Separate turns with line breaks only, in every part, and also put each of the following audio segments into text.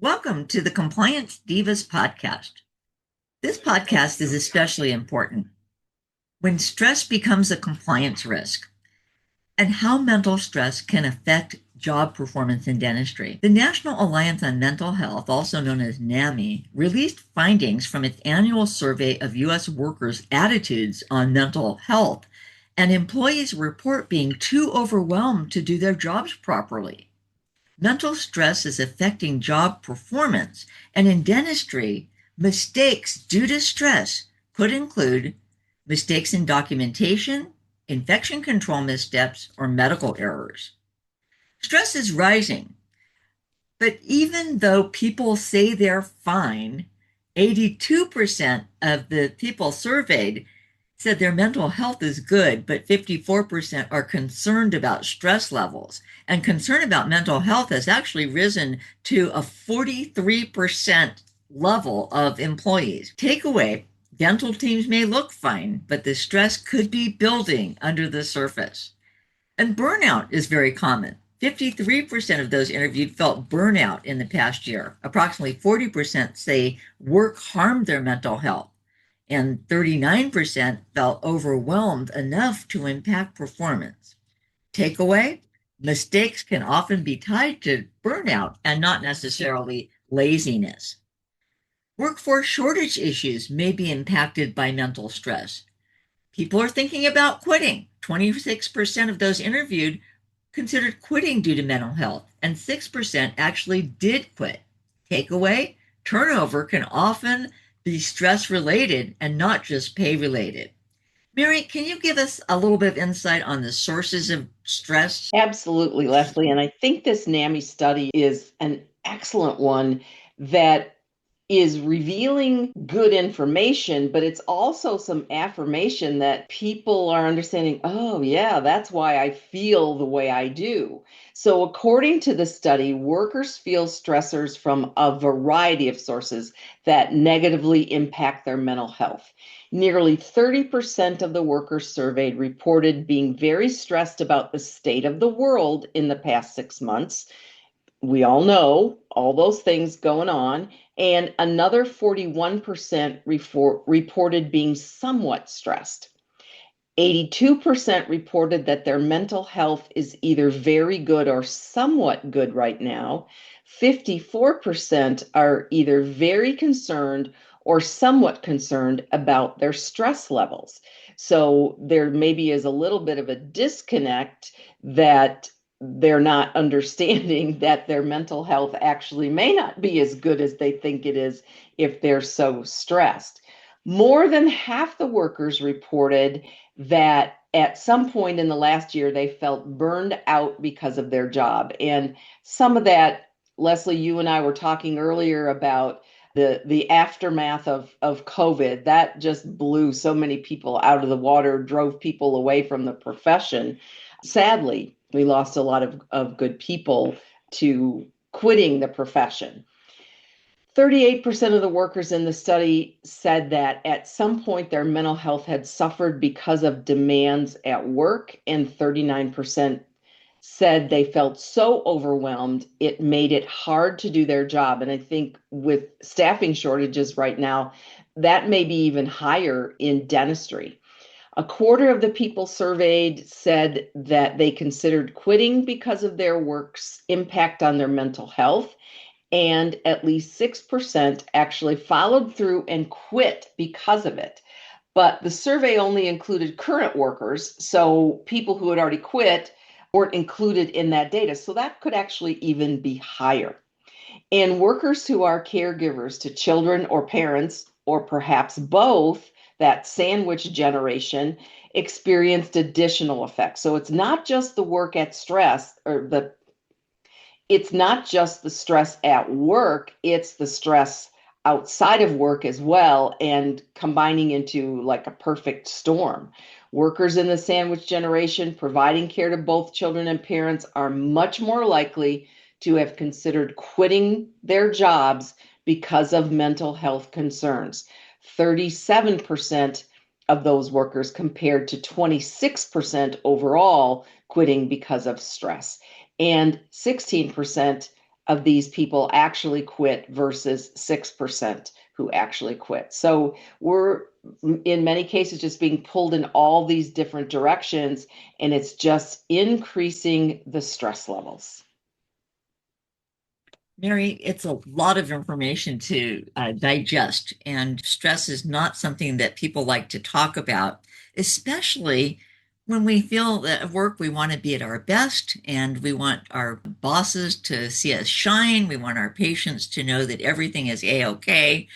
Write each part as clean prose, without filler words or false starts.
Welcome to the Compliance Divas podcast. This podcast is especially important when stress becomes a compliance risk and how mental stress can affect job performance in dentistry. The National Alliance on Mental Health, also known as NAMI, released findings from its annual survey of U.S. workers' attitudes on mental health, and employees report being too overwhelmed to do their jobs properly. Mental stress is affecting job performance, and in dentistry, mistakes due to stress could include mistakes in documentation, infection control missteps, or medical errors. Stress is rising, but even though people say they're fine, 82% of the people surveyed said their mental health is good, but 54% are concerned about stress levels. And concern about mental health has actually risen to a 43% level of employees. Takeaway: dental teams may look fine, but the stress could be building under the surface. And burnout is very common. 53% of those interviewed felt burnout in the past year. Approximately 40% say work harmed their mental health, and 39% felt overwhelmed enough to impact performance. Takeaway: mistakes can often be tied to burnout and not necessarily laziness. Workforce shortage issues may be impacted by mental stress. People are thinking about quitting. 26% of those interviewed considered quitting due to mental health, and 6% actually did quit. Takeaway: turnover can often be stress related and not just pay related. Mary, can you give us a little bit of insight on the sources of stress?
Absolutely, Leslie. And I think this NAMI study is an excellent one that is revealing good information, but it's also some affirmation that people are understanding, oh, yeah, that's why I feel the way I do. So, according to the study, workers feel stressors from a variety of sources that negatively impact their mental health. Nearly 30% of the workers surveyed reported being very stressed about the state of the world in the past 6 months. We all know all those things going on. And another 41% reported being somewhat stressed. 82% reported that their mental health is either very good or somewhat good right now. 54% are either very concerned or somewhat concerned about their stress levels. So there maybe is a little bit of a disconnect that they're not understanding that their mental health actually may not be as good as they think it is if they're so stressed. More than half the workers reported that at some point in the last year they felt burned out because of their job. And some of that, Leslie, you and I were talking earlier about the aftermath of COVID. That just blew so many people out of the water, drove people away from the profession. Sadly, we lost a lot of good people to quitting the profession. 38% of the workers in the study said that at some point their mental health had suffered because of demands at work, and 39% said they felt so overwhelmed it made it hard to do their job. And I think with staffing shortages right now, that may be even higher in dentistry. A quarter of the people surveyed said that they considered quitting because of their work's impact on their mental health, and at least 6% actually followed through and quit because of it. But the survey only included current workers, so people who had already quit weren't included in that data. So that could actually even be higher. And workers who are caregivers to children or parents, or perhaps both, that sandwich generation, experienced additional effects. So it's not just the work at stress or the it's not just the stress at work, it's the stress outside of work as well, and combining into like a perfect storm. Workers in the sandwich generation providing care to both children and parents are much more likely to have considered quitting their jobs because of mental health concerns. 37% of those workers compared to 26% overall quitting because of stress, and 16% of these people actually quit versus 6% who actually quit. So we're in many cases just being pulled in all these different directions, and it's just increasing the stress levels.
Mary, it's a lot of information to digest, and stress is not something that people like to talk about, especially when we feel that at work we want to be at our best and we want our bosses to see us shine. We want our patients to know that everything is A-OK.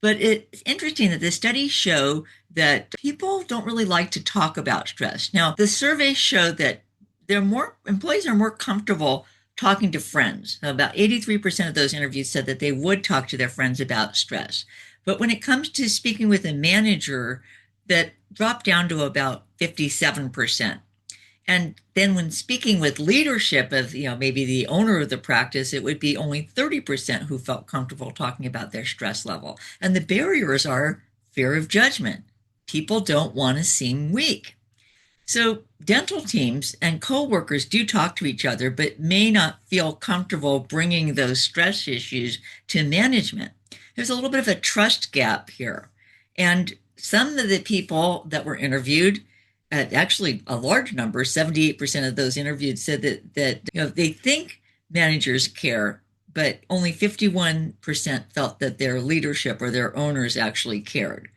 But it's interesting that the studies show that people don't really like to talk about stress. Now, the surveys show that employees are more comfortable talking to friends. About 83% of those interviewed said that they would talk to their friends about stress. But when it comes to speaking with a manager, that dropped down to about 57%. And then when speaking with leadership of, maybe the owner of the practice, it would be only 30% who felt comfortable talking about their stress level. And the barriers are fear of judgment. People don't want to seem weak. So dental teams and coworkers do talk to each other, but may not feel comfortable bringing those stress issues to management. There's a little bit of a trust gap here. And some of the people that were interviewed, actually a large number, 78% of those interviewed said that they think managers care, but only 51% felt that their leadership or their owners actually cared.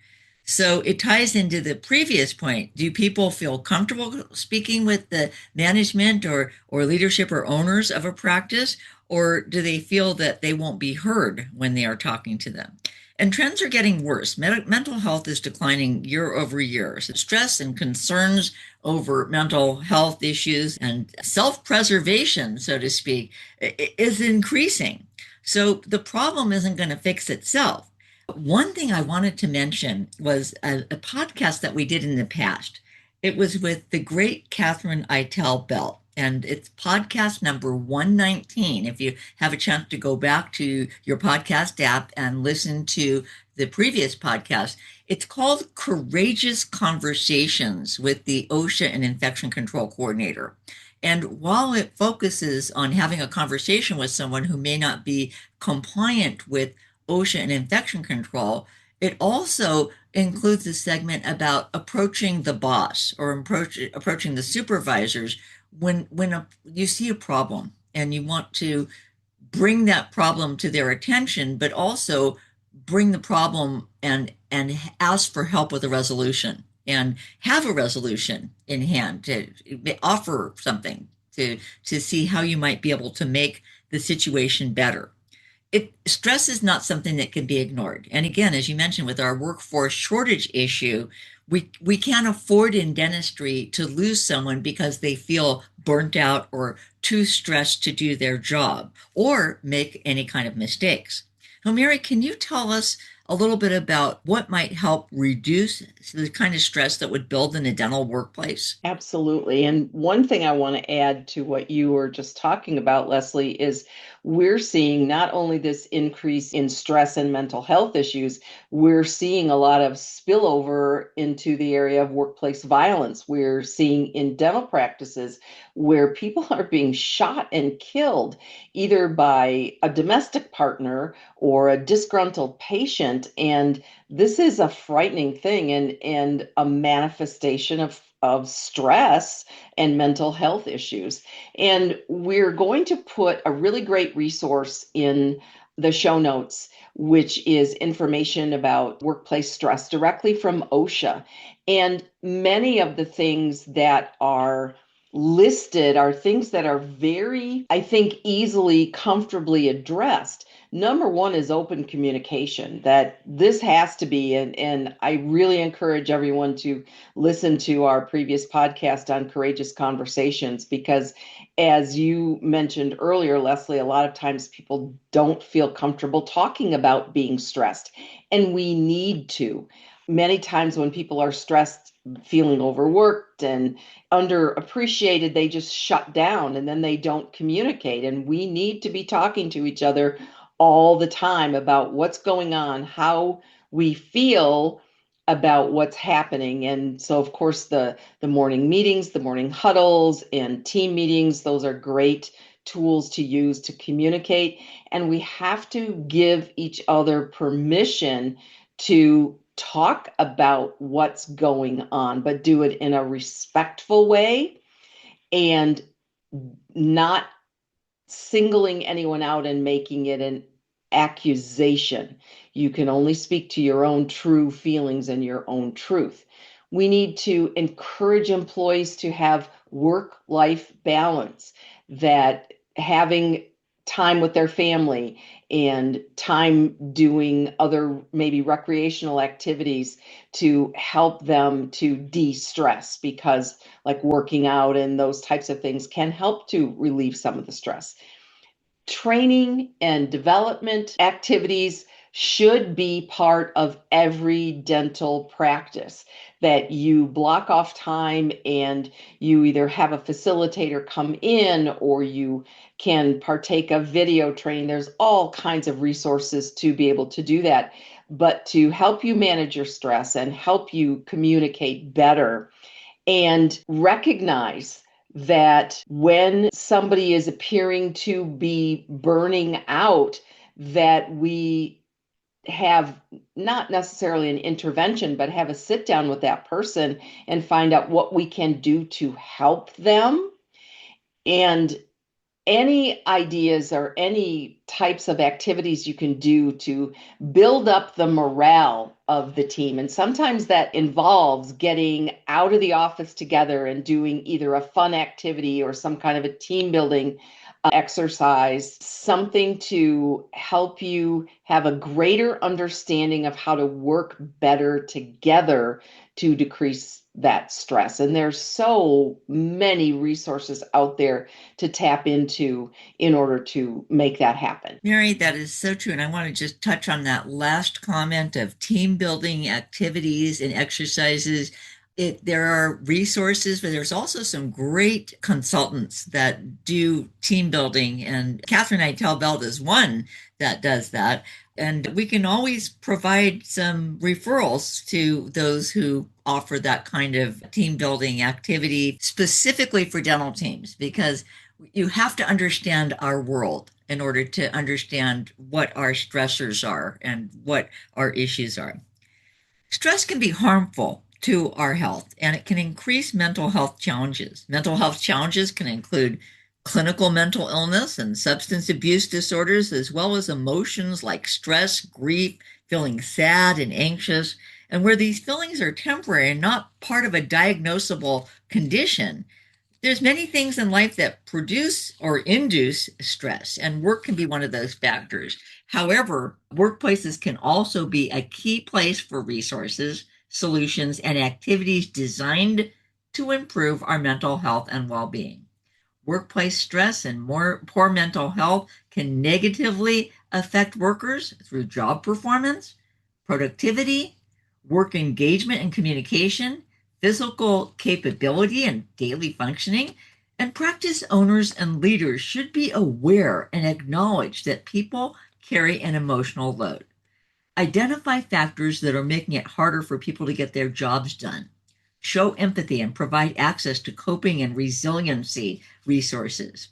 So it ties into the previous point. Do people feel comfortable speaking with the management or leadership or owners of a practice, or do they feel that they won't be heard when they are talking to them? And trends are getting worse. Mental health is declining year over year. So stress and concerns over mental health issues and self-preservation, so to speak, is increasing. So the problem isn't going to fix itself. One thing I wanted to mention was a podcast that we did in the past. It was with the great Catherine Eitel Bell, and it's podcast number 119. If you have a chance to go back to your podcast app and listen to the previous podcast, it's called Courageous Conversations with the OSHA and Infection Control Coordinator. And while it focuses on having a conversation with someone who may not be compliant with OSHA and infection control, it also includes a segment about approaching the boss or approaching the supervisors when you see a problem and you want to bring that problem to their attention, but also bring the problem and ask for help with a resolution and have a resolution in hand to offer something to see how you might be able to make the situation better. Stress is not something that can be ignored. And again, as you mentioned, with our workforce shortage issue, we can't afford in dentistry to lose someone because they feel burnt out or too stressed to do their job or make any kind of mistakes. Now, Mary, can you tell us a little bit about what might help reduce the kind of stress that would build in a dental workplace?
Absolutely. And one thing I want to add to what you were just talking about, Leslie, is we're seeing not only this increase in stress and mental health issues, we're seeing a lot of spillover into the area of workplace violence. We're seeing in dental practices where people are being shot and killed either by a domestic partner or a disgruntled patient. And this is a frightening thing and a manifestation of stress and mental health issues. And we're going to put a really great resource in the show notes, which is information about workplace stress directly from OSHA. And many of the things that are listed are things that are very, I think, easily, comfortably addressed. Number one is open communication, that this has to be, and I really encourage everyone to listen to our previous podcast on courageous conversations, because as you mentioned earlier, Leslie, a lot of times people don't feel comfortable talking about being stressed, and we need to. Many times when people are stressed, feeling overworked and underappreciated, they just shut down and then they don't communicate. And we need to be talking to each other all the time about what's going on, how we feel about what's happening. And so, of course, the morning meetings, the morning huddles and team meetings, those are great tools to use to communicate, and we have to give each other permission to talk about what's going on, but do it in a respectful way and not singling anyone out and making it an accusation. You can only speak to your own true feelings and your own truth. We need to encourage employees to have work-life balance, that having time with their family and time doing other maybe recreational activities to help them to de-stress, because like working out and those types of things can help to relieve some of the stress. Training and development activities should be part of every dental practice, that you block off time and you either have a facilitator come in or you can partake of video training. There's all kinds of resources to be able to do that, but to help you manage your stress and help you communicate better and recognize that when somebody is appearing to be burning out, that we have not necessarily an intervention, but have a sit down with that person and find out what we can do to help them. And any ideas or any types of activities you can do to build up the morale of the team. And sometimes that involves getting out of the office together and doing either a fun activity or some kind of a team building exercise, something to help you have a greater understanding of how to work better together to decrease that stress. And there's so many resources out there to tap into in order to make that happen.
Mary, that is so true. And I want to just touch on that last comment of team building activities and exercises. There are resources, but there's also some great consultants that do team building. And Catherine Eitel is one that does that. And we can always provide some referrals to those who offer that kind of team building activity specifically for dental teams, because you have to understand our world in order to understand what our stressors are and what our issues are. Stress can be harmful to our health, and it can increase mental health challenges. Mental health challenges can include clinical mental illness and substance abuse disorders, as well as emotions like stress, grief, feeling sad and anxious. And where these feelings are temporary and not part of a diagnosable condition, there's many things in life that produce or induce stress, and work can be one of those factors. However, workplaces can also be a key place for resources, solutions, and activities designed to improve our mental health and well-being. Workplace stress and poor mental health can negatively affect workers through job performance, productivity, work engagement and communication, physical capability and daily functioning. And practice owners and leaders should be aware and acknowledge that people carry an emotional load. Identify factors that are making it harder for people to get their jobs done. Show empathy and provide access to coping and resiliency resources.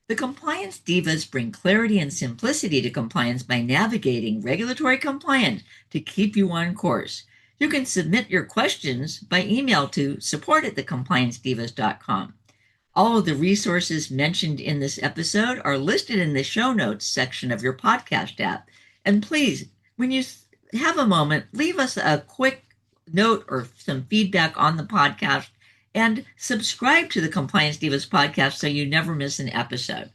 The Compliance Divas bring clarity and simplicity to compliance by navigating regulatory compliance to keep you on course. You can submit your questions by email to support@thecompliancedivas.com. All of the resources mentioned in this episode are listed in the show notes section of your podcast app. And please, when you have a moment, leave us a quick note or some feedback on the podcast, and subscribe to the Compliance Divas podcast so you never miss an episode.